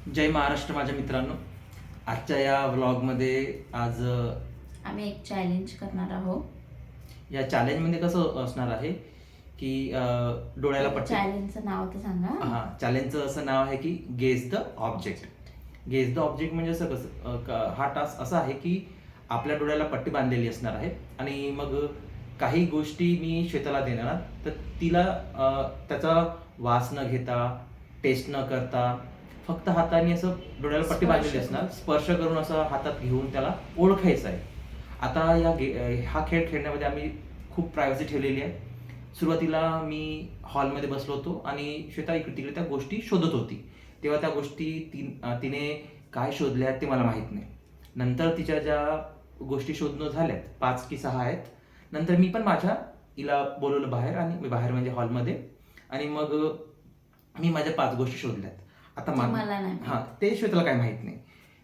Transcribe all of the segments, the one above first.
जय महाराष्ट्र माझ्या मित्रांनो. आजच्या या व्लॉगमध्ये आज आम्ही एक चॅलेंज करणार आहोत. या चॅलेंजमध्ये कसं असणार आहे की डोळ्याला पट्टी. चॅलेंजचं नाव तर सांगा. हां, चॅलेंजचं असं नाव आहे की guess the object. Guess the object म्हणजे असं कसं हा टास्क असा आहे की आपल्या डोळ्याला पट्टी बांधलेली असणार आहे आणि मग काही गोष्टी मी श्वेताला देणार, तर तिला त्याचा वास न घेता, टेस्ट न करता, फक्त हाताने असं डोळ्याला पट्टी बांधलेली असणार, स्पर्श करून असं हातात घेऊन त्याला ओळखायचं आहे. आता हा खेळ खेळण्यामध्ये आम्ही खूप प्रायव्हसी ठेवलेली आहे. सुरुवातीला मी हॉलमध्ये बसलो होतो आणि श्वेता इकडे तिकडे त्या गोष्टी शोधत होती. तेव्हा त्या गोष्टी तिने काय शोधल्या ते मला माहीत नाही. नंतर तिच्या ज्या गोष्टी शोधणं झाल्यात 5 की 6 आहेत. नंतर मी पण हिला बोलवलं बाहेर आणि मी बाहेर म्हणजे हॉलमध्ये, आणि मग मी माझ्या 5 गोष्टी शोधल्यात. आता मला नाही. हां, ते श्वेताला काही माहीत नाही.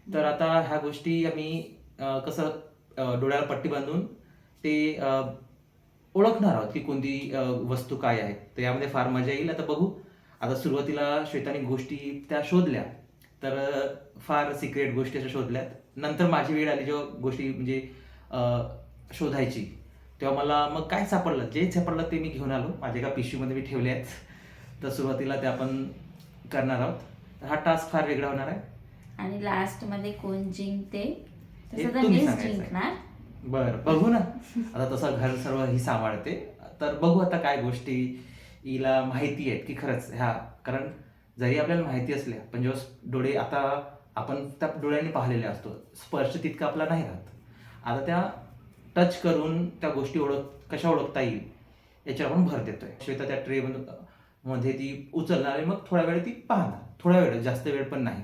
तर आता ह्या गोष्टी आम्ही कसं डोळ्याला पट्टी बांधून ते ओळखणार आहोत की कोणती वस्तू काय आहे. तर यामध्ये फार मजा येईल. आता बघू. आता सुरुवातीला श्वेताने गोष्टी त्या शोधल्या, तर फार सिक्रेट गोष्टी अशा शोधल्यात. नंतर माझी वेळ आली जेव्हा गोष्टी म्हणजे शोधायची, तेव्हा मला मग काय सापडलं, जे सापडलं ते मी घेऊन आलो. माझ्या एका पिशवीमध्ये मी ठेवले आहेत. तर सुरुवातीला ते आपण करणार आहोत. तर हा टास्क फार वेगळा होणार आहे. आणि लास्ट मध्ये कोण जिंकते हे तसं तर तुम्ही मीच सांगायचं आहे. जिंकणार. बरं, बघू ना. आता तसं घर सर्व ही सांभाळते. तर बघू आता काय गोष्टी हिला माहिती आहेत की खरंच ह्या. कारण जरी आपल्याला माहिती असल्या, पण जेव्हा डोळे आता आपण त्या डोळ्यांनी पाहिलेल्या असतो, स्पर्श तितका आपला नाही राहत. आता त्या टच करून त्या गोष्टी कशा ओळखता येईल याच्यावर आपण भर देतोय. श्वेता त्या ट्रे मध्ये ती उचलणार आणि मग थोड्या वेळ ती पाहणार. थोड्या वेळ, जास्त वेळ पण नाही,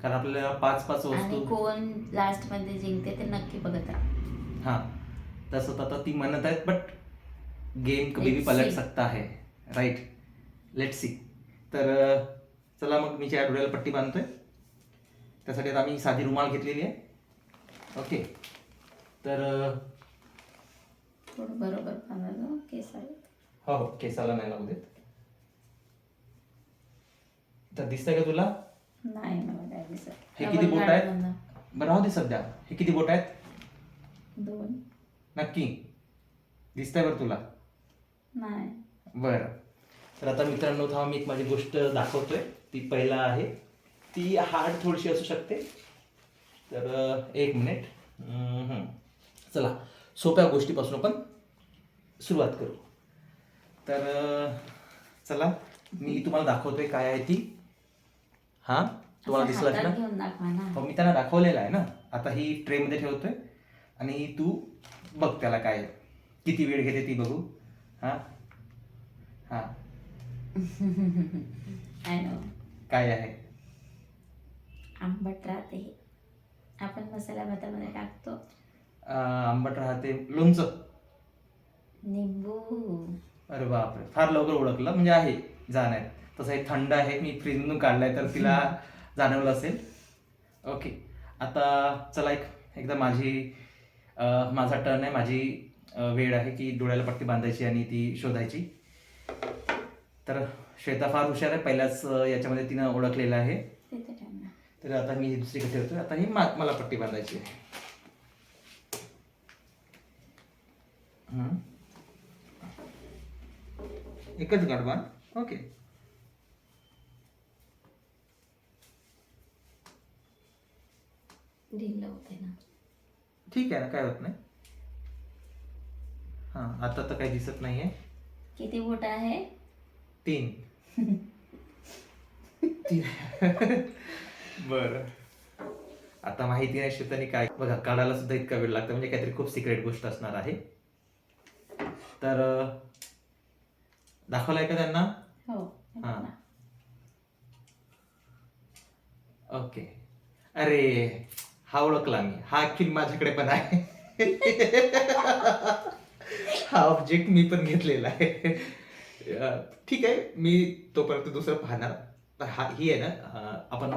कारण आपल्याला 5-5 आणि वस्तू. कोण लास्ट मध्ये जिंकते ते नक्की बघत आहे. हां, तसं तर आता ती म्हणत आहेत, बट गेम कभी भी Let's पलट see. सकता है, राईट. Let's see. तर चला मग मी ज्या डोळ्याला पट्टी बांधतोय त्यासाठी आता आम्ही साधी रुमाल घेतलेली आहे. ओके. तर थोडं बरोबर बांधायचं केसाला. हो हो, केसाला नाही लागू देत. तर दिसतंय का तुला? नाही मला काय दिसत. हे किती बोट आहेत? बरं, राहू दे सध्या. हे किती बोट आहेत? 2. नक्की दिसतंय बरं तुला? नाही. बरं. तर आता मित्रांनो, थांबा, मी एक माझी गोष्ट दाखवतोय. ती पहिला आहे, ती हार्ड थोडीशी असू शकते. तर 1 मिनिट. चला, सोप्या गोष्टीपासून आपण सुरुवात करू. तर चला, मी तुम्हाला दाखवतोय काय आहे ती. हां, तुम्हाला असं दिसलं हातात ना? घेऊन दाखवा ना. हो, मी त्यांना दाखवलेलं आहे ना. आता ही ट्रेमध्ये ठेवतोय आणि तू बघ त्याला काय आहे. किती वेळ घेते ती बघू. हां हां, आय नो. काय आहे? आंबट राहते हे. आपण मसाला भातामध्ये टाकतो. आंबट राहते. लोणचं. निंबू. अरे बापरे, फार लवकर ओळखलं. म्हणजे आहे, जाणार. तसं हे थंड आहे, मी फ्रीजमधून काढलाय, तर तिला जाणवलं असेल. ओके. आता चला, एकदा माझा टर्न आहे. माझी वेळ आहे की डोळ्याला पट्टी बांधायची आणि ती शोधायची. तर श्वेता फार हुशार आहे. पहिल्याच याच्यामध्ये तिनं ओळखलेलं आहे. तिथे ठेवणार. तर आता मी दुसरीकडे ठेवतोय. आता ही मला पट्टी बांधायची आहे. एकच गाडवा. ओके. ढिल्लं होते ना. ठीक आहे ना, काय होत नाही. हां, आता तर काही दिसत नाहीये. किती बोट आहे? 3. बरं. आता माहिती नाही श्वेताने काय. बघा, काढायला सुद्धा इतका वेळ लागतो, म्हणजे काहीतरी खूप सिक्रेट गोष्ट असणार आहे. तर दाखवलाय का त्यांना? हो. हां. ओके. अरे, हा ओळखला मी. हा ऍक्च्युली माझ्याकडे पण आहे. हा ऑब्जेक्ट मी पण घेतलेला आहे. ठीक आहे, मी तोपर्यंत दुसरं पाहणार. तर ही आहे ना, आपण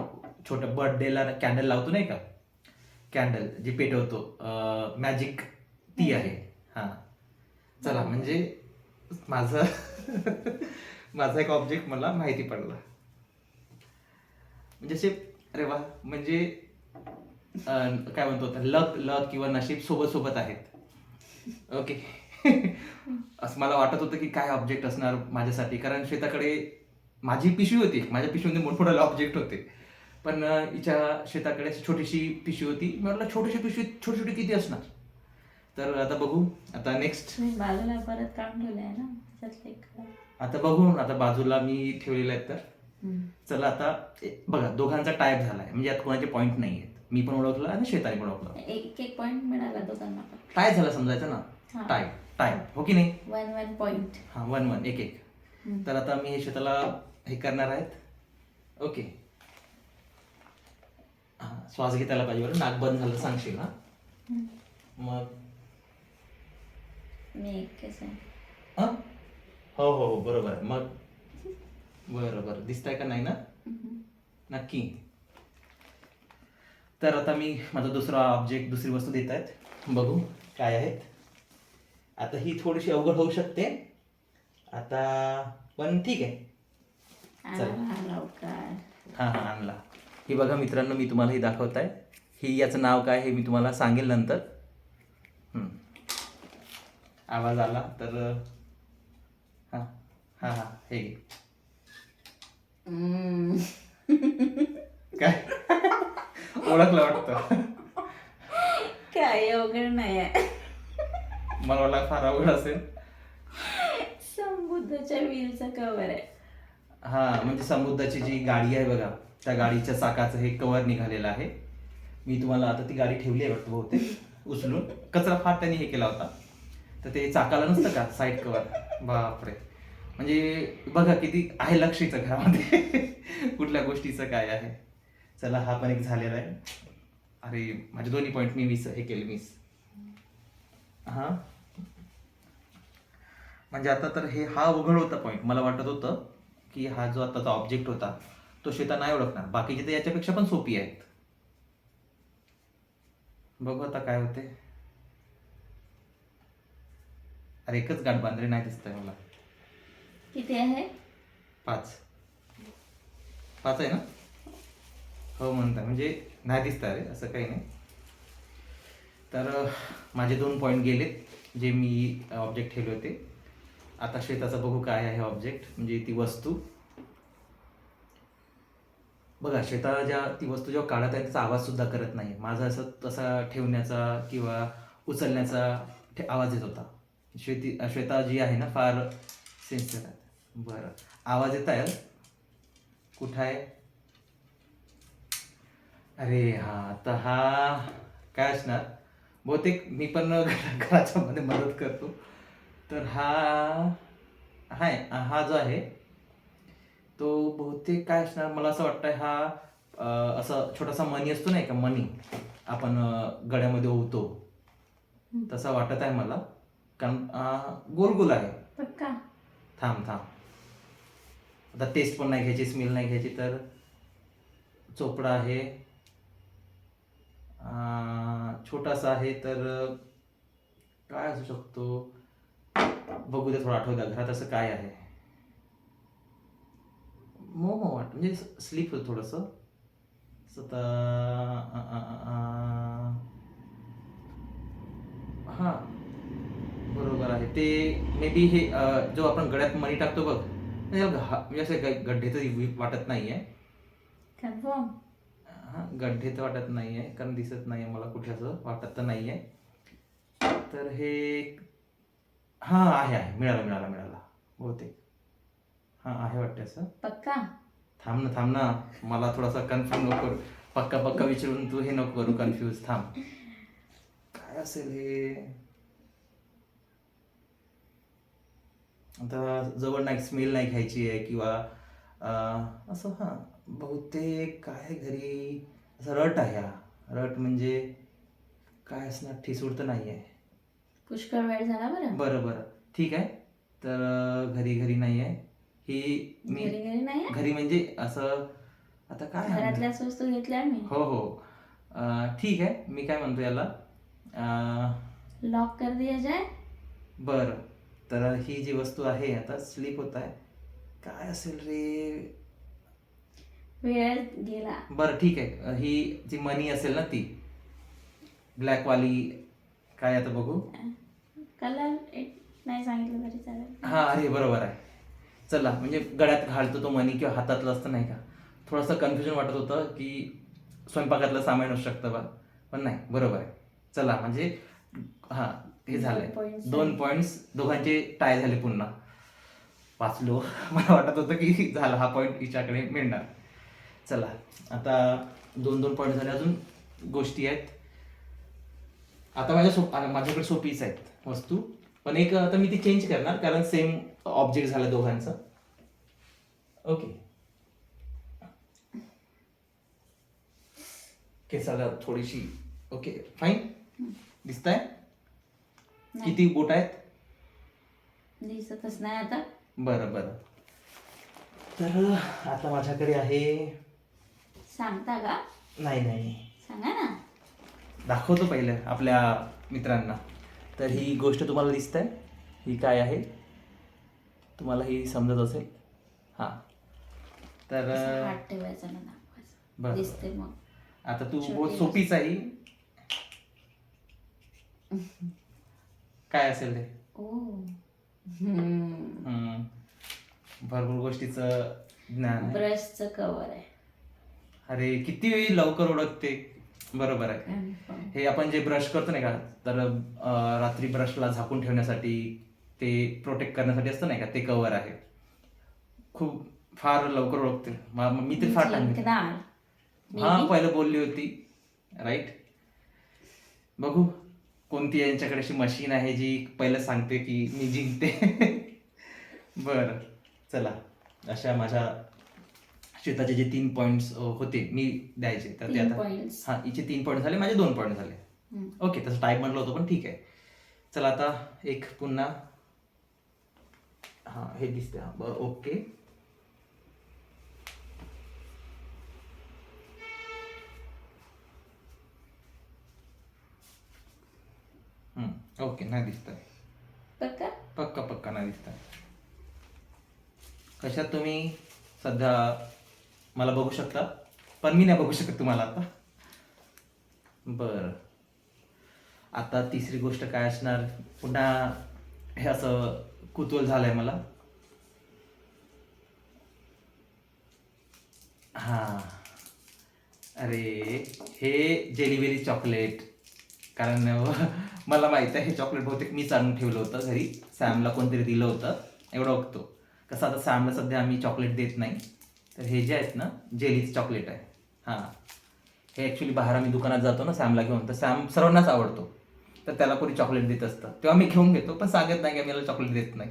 छोट्या बर्थडेला कॅन्डल लावतो नाही का, कॅन्डल जी पेटवतो, मॅजिक, ती आहे. हां, चला, म्हणजे माझा माझा एक ऑब्जेक्ट मला माहिती पडला. म्हणजे असे अरे वा म्हणजे काय म्हणतो लक लक किंवा नशीब सोबत सोबत आहेत. ओके. असं मला वाटत होतं की काय ऑब्जेक्ट असणार माझ्यासाठी, कारण श्वेताकडे माझी पिशवी होती, माझ्या पिशवीमध्ये मोठमोठे ऑब्जेक्ट होते, पण हिच्या श्वेताकडे अशी छोटीशी पिशवी होती. मी म्हटलं छोटीशी पिशवी छोटी छोटी किती असणार. तर आता बघू. आता नेक्स्ट तुम्ही बाजूला परत काम ठेवलं आहे ना त्याच्यातलं एक काढा. आता बघू. आता बाजूला मी ठेवलेलं आहे. तर चला आता बघा दोघांचा टाईप झालाय, म्हणजे यात कोणाचे पॉईंट नाही आहेत. मी पण ओळखलं आणि श्वेताने पण ओळखलं. एक एक पॉइंट मिळाला दोघांना पण. टाय झाला समजायचं ना. हा. टाईप टाईप हो की नाही. 1 पॉइंट. हा 1 एक एक. तर आता मी हे श्वेताला हे करणार आहेत. ओके. हा श्वास घेतायला पाहिजे बरं, नाक बंद झालं सांगशील ना. मग मी एक केस आहे. हा हो हो हो बरोबर आहे. मग बरं दिसतंय का नाही ना. नक्की. तर आता मी माझा दुसरा ऑब्जेक्ट दुसरी वस्तू देत आहेत. बघू काय आहेत. आता ही थोडीशी अवघड होऊ शकते आता, पण ठीक आहे. चल. लवकर. हा आणला. ही बघा मित्रांनो, मी तुम्हाला ही दाखवत आहे. ही याचं नाव काय हे मी तुम्हाला सांगेल नंतर. आवाज आला तर हा हा हा हे घे. काय ओळखलं वाटतं. काय अवघड नाही आहे. मला वाटलं फार अवघड असेल. समुद्राच्या व्हीलचा कव्हर आहे. हा म्हणजे समुद्राची जी गाडी आहे बघा, त्या गाडीच्या चाकाचं हे कव्हर निघालेलं आहे. मी तुम्हाला आता ती गाडी ठेवली आहे वाटतं बहुतेक उचलून. कचरा फार त्यांनी हे केला होता, तर ते चाकाला नसतं का साईड कव्हर. बापरे, म्हणजे बघा किती आहे लक्षीचं घरामध्ये. कुठल्या गोष्टीचं काय आहे. चला हा पण एक झालेला आहे. अरे माझे दोन्ही पॉईंट मी हे केले मिस. हा म्हणजे आता तर हा उघड होता पॉईंट. मला वाटत होतं की हा जो आताचा ऑब्जेक्ट होता तो श्वेता नाही ओळखणार. बाकीचे तर याच्यापेक्षा पण सोपी आहेत. बघू आता काय होते. अरे एकच गाठ बांधले नाही दिसतंय मला. किती आहे? 5 आहे ना. हो म्हणताय म्हणजे नाही दिसत रे, असं काही नाही. तर माझे 2 पॉईंट गेलेत जे मी ऑब्जेक्ट ठेवले होते. आता श्वेताचं बघू काय आहे ऑब्जेक्ट, म्हणजे ती वस्तू. बघा श्वेता ती वस्तू जेव्हा काढत आहे त्याचा आवाज सुद्धा करत नाही. माझा असं तसा ठेवण्याचा किंवा उचलण्याचा आवाज येत होता. श्वेता जी आहे ना फार सेन्सिटिव्ह आहे. बरं आवाज येत आहे. कुठं आहे. अरे हा आता हा काय असणार बहुतेक. मी पण घराच्या मध्ये मदत करतो. तर हा जो आहे तो बहुतेक काय असणार मला असं वाटतंय. हा असं छोटासा मणी असतो नाही का, मणी आपण गळ्यामध्ये ओवतो तसा वाटत आहे मला, कारण गोल गोल आहे. पक्का. थांब आता टेस्ट पण नाही घ्यायची, स्मेल नाही घ्यायची. तर चोपडा आहे, छोटासा आहे. तर काय असू शकतो बघू दे, थोडं आठवू द्या. घरात असं काय आहे. मोमो वाट म्हणजे स्लीप होतं थोडंसं. हा बरोबर आहे. ते मे बी हे जो आपण गळ्यात मणी टाकतो बघ, म्हणजे असे गड्डे तर वाटत नाही आहे. कन्फर्म. हा गड्डे तर वाटत नाही आहे, कारण दिसत नाही आहे मला कुठे, असं वाटत तर नाही आहे. तर हे हा आहे मिळाला बहुतेक. हा आहे वाटतं असं. पक्का. थांब ना मला थोडासा कन्फ्यूज नको करू. पक्का विचारून तू हे नको करू कन्फ्यूज. थांब काय असेल हे. आता जवळ नाही, स्मेल नाही घ्यायची आहे किंवा असं. हा बहुतेक काय घरी असं रट आहे. हा रट म्हणजे काय असणार, ठिसूळ तर नाही आहे. पुष्कळ वेळ झाला बरं ठीक आहे. तर घरी नाही आहे ही. मी घरी नाही. घरी म्हणजे असं आता काय घरातल्याच वस्तू घेतल्या मी. हो ठीक आहे. मी काय म्हणतो याला लॉक कर दिया जाए. बरं तर ही जी वस्तू आहे आता स्लीप होत आहे. काय असेल रे. वेळ गेला. बरं ठीक आहे, ही जी मनी असेल ना ती ब्लॅक वाली, काय आता बघू. कलर नाही सांगितलं तरी चालेल. हा अरे बरोबर आहे. चला म्हणजे गळ्यात घालतो तो मनी किंवा हातातलं असतं नाही का, थोडंसं कन्फ्युजन वाटत होतं की स्वयंपाकातलं सामान असू शकतं बा, पण नाही बरोबर आहे. चला म्हणजे हा हे झालंय, 2 points 2 पॉइंट्स दोघांचे टाय झाले पुन्हा. वाचलो. मला वाटत होतं की झालं, हा पॉईंट हिच्याकडे मिळणार. चला आता 2-2 पॉईंट झाले, अजून गोष्टी आहेत. आता माझ्याकडे सोपीच आहेत वस्तू, पण एक आता मी ती चेंज करणार कारण सेम ऑब्जेक्ट झालं दोघांचं. ओके, केसाला थोडीशी, ओके फाईन दिसताय. नाही. किती बोट आहेत? दिसतच नाही आता. बरं बरं. तर आता माझ्याकडे आहे. सांगता का? नाही नाही, सांगा ना. दाखवतो पहिले आपल्या मित्रांना. तर ही गोष्ट तुम्हाला दिसत आहे, ही काय आहे तुम्हाला ही समजत असेल. हां तर असं हात ठेवायचा ना दाखवायचं. बरं. दिसते मग. आता तू छोटी बहुत सोपीच आहे. काय असेल ते? ओ. भरपूर गोष्टीचं ज्ञान आहे. ब्रशचं कवर आहे. अरे किती लवकर ओळखते. बरोबर आहे. Confirm. हे आपण जे ब्रश करतो नाही का, तर रात्री ब्रशला झाकून ठेवण्यासाठी, ते प्रोटेक्ट करण्यासाठी असतं नाही का, ते कवर आहे. खूप फार लवकर ओळखते. मी तर फार टाइम जिंकणार. हा Maybe. पहिलं बोलली होती राईट. बघू कोणती यांच्याकडे अशी मशीन आहे जी पहिलं सांगते की मी जिंकते. बरं चला, अशा माझ्या श्वेताचे जे 3 पॉइंट्स होते मी द्यायचे, तर ते 3 आता points. हा हिचे 3 पॉईंट झाले, माझे 2 पॉईंट झाले. हम्म. ओके, तसं टाईप म्हटलं होतं पण ठीक आहे. चला आता एक पुन्हा, हां हे दिसते. हां बरं ओके. ओके नाही दिसत आहे. पक्का? पक्का पक्का नाही दिसत आहे. कशात तुम्ही सध्या मला बघू शकता, पण मी नाही बघू शकत तुम्हाला आता. बरं आता तिसरी गोष्ट काय असणार, पुन्हा हे असं कुतूहल झालंय मला. हां अरे हे जेलीबेरी चॉकलेट, कारण मला माहित आहे हे चॉकलेट बहुतेक मीच आणून ठेवलं होतं घरी, सॅमला कोणतरी दिलं होतं. एवढं बघतो कसं, आता सॅमला सध्या आम्ही चॉकलेट देत नाही, तर हे जे आहेत ना जेलीचं चॉकलेट आहे. हां हे ॲक्च्युली बाहेर आम्ही दुकानात जातो ना सॅमला घेऊन, तर सॅम सर्वांनाच आवडतो, तर त्याला कोणी चॉकलेट देत असतं तेव्हा मी घेऊन घेतो, पण सांगत नाही की आम्ही याला चॉकलेट देत नाही.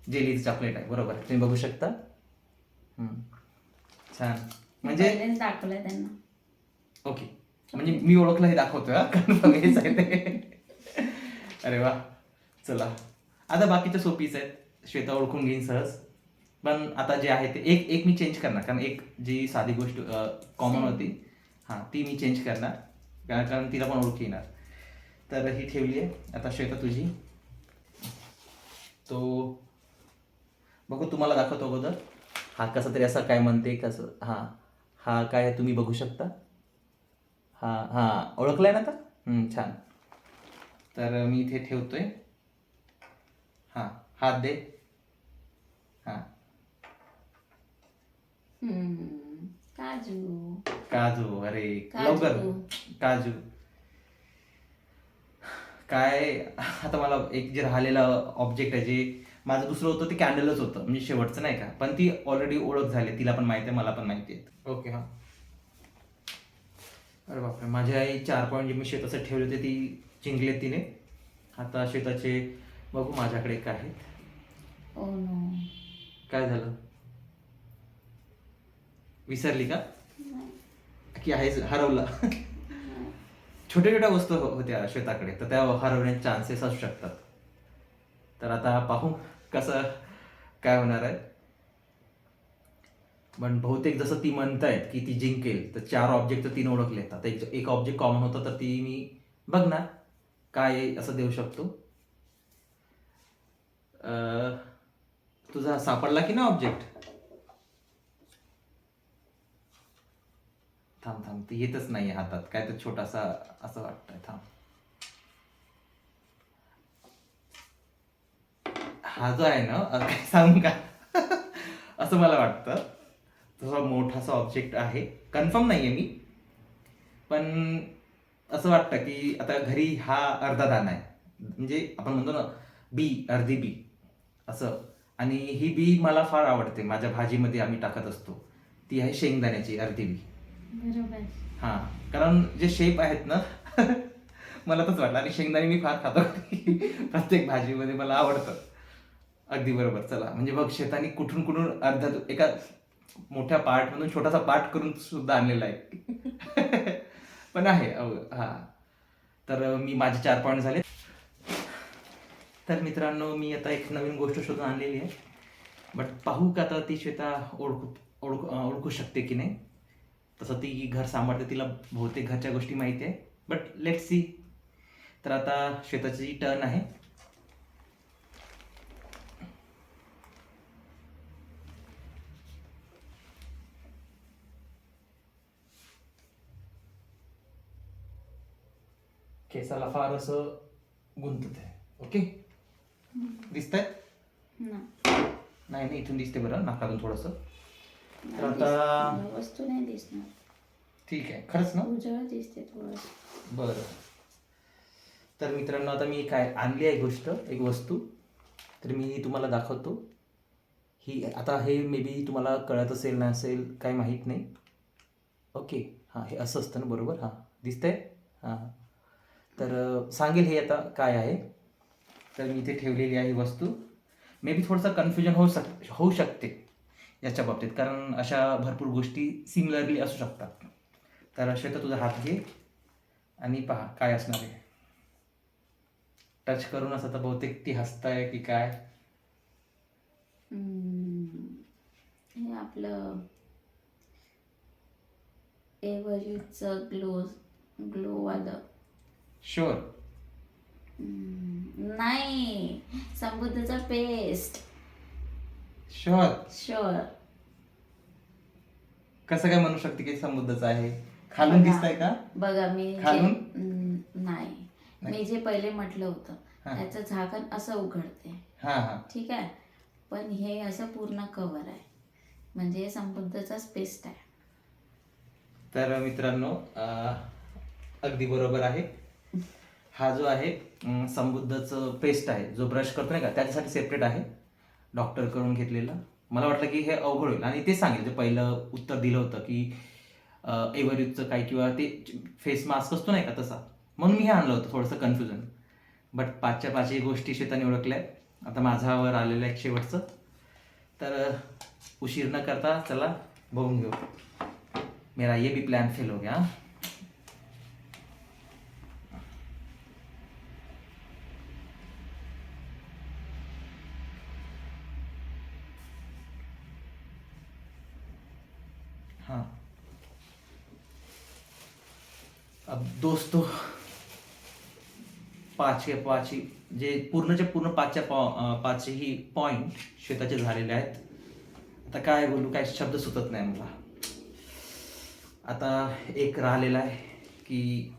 जेलीचं चॉकलेट आहे, बरोबर तुम्ही बघू शकता. छान म्हणजे पहिलेच दाखवलंय त्यांना. ओके, म्हणजे मी ओळखलं हे दाखवतोय, कन्फर्म हेच आहे ते. अरे वा. चला आता बाकीच्या सोपीच आहेत, श्वेता ओळखून घेईन सहज. पण आता जे आहे ते एक एक मी चेंज करणार, कारण एक जी साधी गोष्ट कॉमन होती हां ती मी चेंज करणार, कारण तिला पण ओळख येणार. तर ही ठेवली आहे. आता श्वेता तुझी, तो बघू तुम्हाला दाखवतो अगोदर. हा कसा तरी असा काय म्हणते कसं, हां हा काय आहे तुम्ही बघू शकता. हां हां ओळखलाय ना आता. छान. तर मी इथे ठेवतोय. हां हात दे. हां काजू. काजू. अरे काजू. लवकर. काजू काय. आता मला एक जे राहिलेलं ऑब्जेक्ट आहे, जे माझं दुसरं होतं ते कॅन्डलच होतं, म्हणजे शेवटचं नाही का, पण ती ऑलरेडी ओळख झाली, तिला पण माहिती आहे मला पण माहिती आहे. ओके हां. अरे बापरे, माझ्या आई 4 पॉईंट जे मी श्वेताचं ठेवले होते ती जिंकले तिने. आता श्वेताचे बघू माझ्याकडे काय आहे. Oh no. काय झालं, विसरली का नाही. की आहे हरवलं. छोट्या छोट्या वस्तू होत्या श्वेताकडे, तर त्या हरवण्याचे चान्सेस असू शकतात. तर आता पाहू कसं काय होणार आहे. पण बहुतेक जसं ती म्हणतायत की ती जिंकेल, तर 4 ऑब्जेक्ट तर तिने ओळखले. आता एक ऑब्जेक्ट कॉमन होतं, तर ती मी बघणार काय असं देऊ शकतो. तुझा सापडला की ना ऑब्जेक्ट. थांब थांब, ते येतच नाही हातात, काय तर छोटासा असं वाटतंय. थांब, हा जो आहे ना, काय सांगू का? असं मला वाटतं तसा मोठासा ऑब्जेक्ट आहे. कन्फर्म नाहीये मी, पण असं वाटतं की आता घरी हा अर्धा दाना आहे, म्हणजे आपण म्हणतो ना बी, अर्धी बी असं. आणि ही बी मला फार आवडते, माझ्या भाजीमध्ये आम्ही टाकत असतो. ती आहे शेंगदाण्याची अर्धी बी. बरोबर. हा, कारण जे शेप आहेत ना मला तसं वाटलं. आणि शेंगदाणे मी फार खातो प्रत्येक भाजीमध्ये मला आवडतं. अगदी बरोबर. चला, म्हणजे बघ, शेताने कुठून कुठून अर्धा एका मोठ्या पार्ट मधून छोटासा पार्ट करून सुद्धा आणलेला आहे. पण आहे हा. तर मी माझे 4 पॉईंट झाले. तर मित्रांनो, मी आता एक नवीन गोष्ट शोधून आणलेली आहे, बट पाहू का आता ती श्वेता ओळखू शकते की नाही. तसं ती घर सांभाळते, तिला बहुतेक घरच्या गोष्टी माहिती आहे, बट लेट सी. तर आता श्वेताची टर्न आहे. केसाला फार असं गुंतत आहे. ओके, दिसतंय? ना. नाही नाही, इथून दिसते बरं, नाकातून थोडंसं. तर मला आता वस्तू नाही दिसणार. ठीक आहे, खरंच ना? उजळ दिसते थोडं. बरं. तर मित्रांनो, आता मी काय आणली आहे गोष्ट, एक वस्तू, तर मी तुम्हाला दाखवतो. ही आता हे मे बी तुम्हाला कळत असेल ना असेल काय माहीत नाही. ओके, हां, हे असं असतं ना, बरोबर? हां, दिसतंय? हां हां. तर सांगेल हे आता काय आहे. तर मी इथे ठेवलेली आहे ही वस्तू. मे बी थोडंसं कन्फ्युजन होऊ शकते याच्या बाबतीत, कारण अशा भरपूर गोष्टी सिमिलरली असू शकतात. तर श्वेता, तुझा हात घे आणि पहा काय असणार आहे. टच करून असं तर बहुतेक ती हसताय की काय. हे आपलं एव्हरेजचं ग्लोवालं. शुअर? नाही, संबुद्धचा पेस्ट. शुअर? शुअर. कसं काय म्हणू शकते की समुद्राचं आहे? खालून दिसतंय का? बघा, मी खालून? नाही, मी जे पहिले म्हटलं होतं त्याचं झाकण असं उघडते. हां हां. ठीक आहे, पण हे असं पूर्ण कव्हर आहे, म्हणजे संबुद्धचाच पेस्ट आहे. तर मित्रांनो, अगदी बरोबर आहे. हा जो आहे संबुद्धचं पेस्ट आहे, जो ब्रश करतो नाही का, त्याच्यासाठी सेपरेट आहे, डॉक्टरकडून घेतलेला. मला वाटलं की हे अवघड होईल, आणि ते सांगितलं, जे पहिलं उत्तर दिलं होतं की एव्हरेजचं काय, किंवा ते फेस मास्क असतो नाही का तसा, म्हणून मी हे आणलं होतं, थोडंसं कन्फ्युजन. बट 5च्या 5ही गोष्टी शेताने ओळखल्या. आता माझ्यावर आलेलं आहे शेवटचं. तर उशीर न करता चला बघून घेऊ. मेरा ये भी प्लान फेल हो गया. हाँ, अब दोस्तों, 5 के 5 ही जे पूर्णच्या पूर्ण 5ही पॉईंट श्वेताचे झालेले आहेत. आता काय बोलू, काय शब्द सुचत नाही मला. आता एक राहिलेला आहे की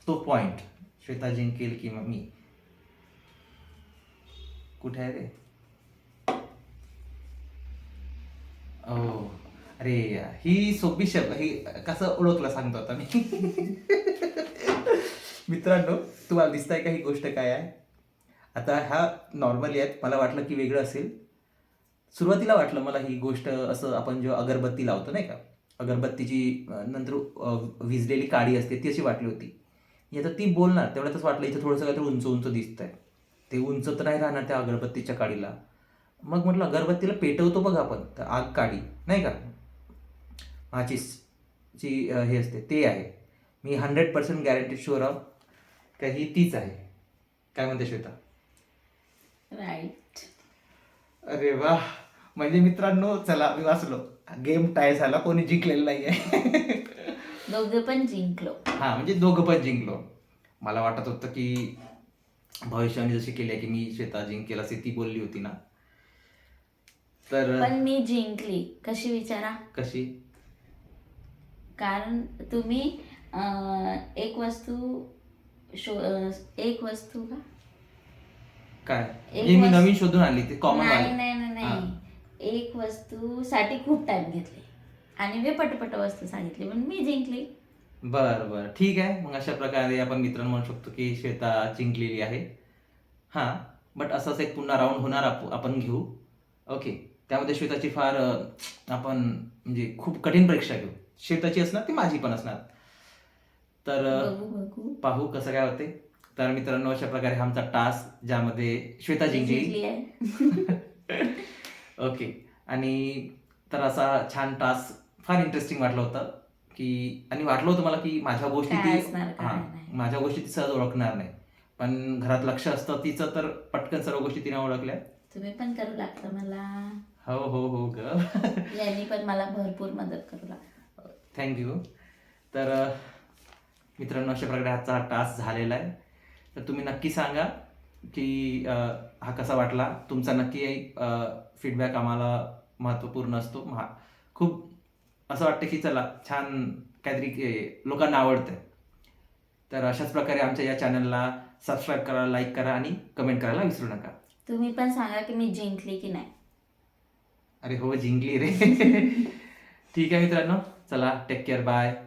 तो पॉइंट श्वेता जिंकेल किंवा मी. कुठे आहे रे? ओ, अरे यार, ही सोपी शब्द, ही कसं ओळखलं सांगतो आता मी. मित्रांनो, तुम्हाला दिसतंय का ही गोष्ट काय आहे? आता हा नॉर्मली आहेत, मला वाटलं की वेगळं असेल. सुरुवातीला वाटलं मला ही गोष्ट असं, आपण जेव्हा अगरबत्ती लावतो नाही का, अगरबत्तीची नंतर विजलेली काडी असते ती अशी वाटली होती. आता ती बोलणार तेवढ्यातच वाटलं इथं थोडंसं काहीतरी उंच उंच दिसतंय. ते उंच तर नाही राहणार त्या अगरबत्तीच्या काडीला. मग म्हटलं अगरबत्तीला पेटवतो बघ आपण, तर आग काडी नाही का, माचीसची हे असते ते आहे. मी 100% गॅरंटी शुअर आहो का ही तीच आहे. काय म्हणते श्वेता? राईट. अरे वा, म्हणजे मित्रांनो, चला मी वाचलो. गेम टाय झाला, कोणी जिंकलेलं नाहीये. दोघे पण जिंकलो. हा, म्हणजे दोघं पण जिंकलो. मला वाटत होतं की भविष्याने जशी केली की मी श्वेता जिंकेल अशी ती बोलली होती ना, तर पण मी जिंकली. कशी विचारा? कशी? कारण तुम्ही एक वस्तू एक वस्तू का काय एक हे मी वस्तू- नवीन शोधून आली ते कॉमन नाही वाले. नाही नाही नाही एक वस्तू साठी खूप टाइम घेतले आणि मी पटपट वस्तू सांगितली पण मी जिंकली. बर बर ठीक आहे. मग अशा प्रकारे आपण मित्रांनो म्हणू शकतो की श्वेता जिंकलेली आहे. हा, बट असाच एक पुन्हा राऊंड होणार आपण घेऊ. ओके, त्यामध्ये श्वेताची फार आपण म्हणजे खूप कठीण परीक्षा घेऊ. श्वेताची असणार ती माझी पण असणार. तर बघू बघू पाहू कसं काय होते. तर मित्रांनो अशा प्रकारे हा आमचा टास्क ज्यामध्ये श्वेता जिंकली. जिंकली आहे. ओके, आणि तर असा छान टास्क फार इंटरेस्टिंग वाटलं होतं की, आणि वाटलं होतं मला की माझ्या गोष्टी काय ती असणार, काय हां नाही. माझ्या गोष्टी ती सहज ओळखणार नाही, पण घरात लक्ष असतं तिचं तर पटकन सर्व गोष्टी तिने ओळखल्या. तुम्ही पण करू लागता मला. हो हो हो ग. यांनी पण मला भरपूर मदत करू लागता. थँक्यू. तर मित्रांनो अशा प्रकारे आजचा हा टास्क झालेला आहे. तर तुम्ही नक्की सांगा की हा कसा वाटला. तुमचा नक्की फीडबॅक आम्हाला महत्त्वपूर्ण असतो. खूप असं वाटतं की चला छान काहीतरी लोकांना आवडतंय. तर अशाच प्रकारे आमच्या या चॅनलला सबस्क्राईब करा, लाईक करा आणि कमेंट करायला विसरू नका. तुम्ही पण सांगा की मी जिंकली की नाही. अरे हो, जिंकली रे. ठीक आहे मित्रांनो, चला टेक केअर, बाय.